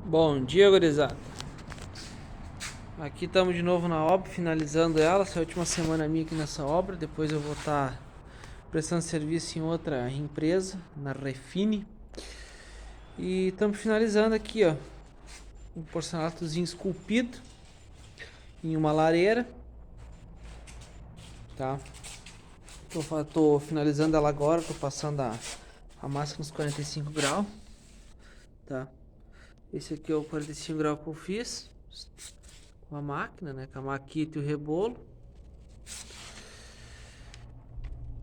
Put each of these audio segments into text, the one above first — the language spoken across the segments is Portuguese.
Bom dia, gurizada. Aqui estamos de novo na obra, finalizando ela. Essa é a última semana minha aqui nessa obra. Depois eu vou estar prestando serviço em outra empresa, na Refine. E estamos finalizando aqui, ó, um porcelanatozinho esculpido em uma lareira, tá? Tô finalizando ela agora, tô passando a massa nos 45 graus, tá? Esse aqui é o 45 graus que eu fiz com a máquina, né? Com a maquita e o rebolo.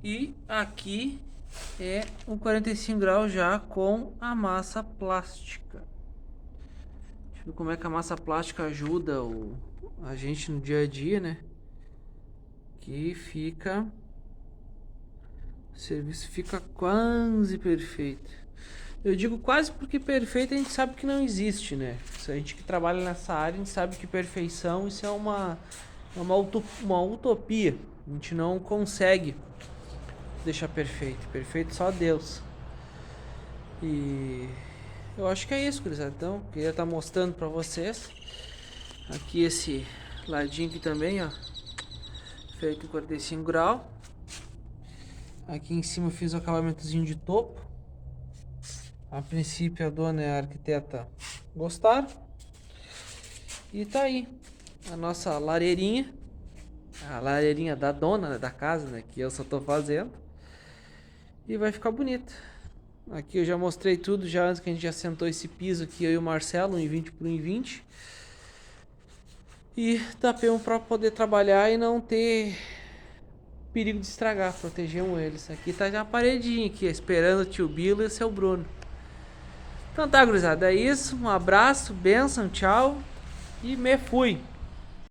E aqui é um 45 graus já com a massa plástica. Deixa eu ver como é que a massa plástica ajuda a gente no dia a dia, né? Que fica... O serviço fica quase perfeito. Eu digo quase porque perfeito a gente sabe que não existe, né? Se a gente que trabalha nessa área, a gente sabe que perfeição, isso é uma utopia. A gente não consegue deixar perfeito. Perfeito só Deus. E eu acho que é isso, gurizada. Então, queria estar mostrando pra vocês. Aqui esse ladinho aqui também, ó. Feito em 45 graus. Aqui em cima eu fiz o acabamentozinho de topo. A princípio a dona e a arquiteta gostaram. E tá aí a nossa lareirinha. A lareirinha da dona, né, da casa, né? Que eu só tô fazendo. E vai ficar bonito. Aqui eu já mostrei tudo já antes que a gente já sentou esse piso aqui, eu e o Marcelo, 1,20 por 1,20. E tapemos para poder trabalhar e não ter perigo de estragar, protegemos eles. Aqui tá já a paredinha aqui, esperando o tio Bilo e o seu Bruno. Então tá, gurizada, é isso. Um abraço, bênção, tchau e me fui.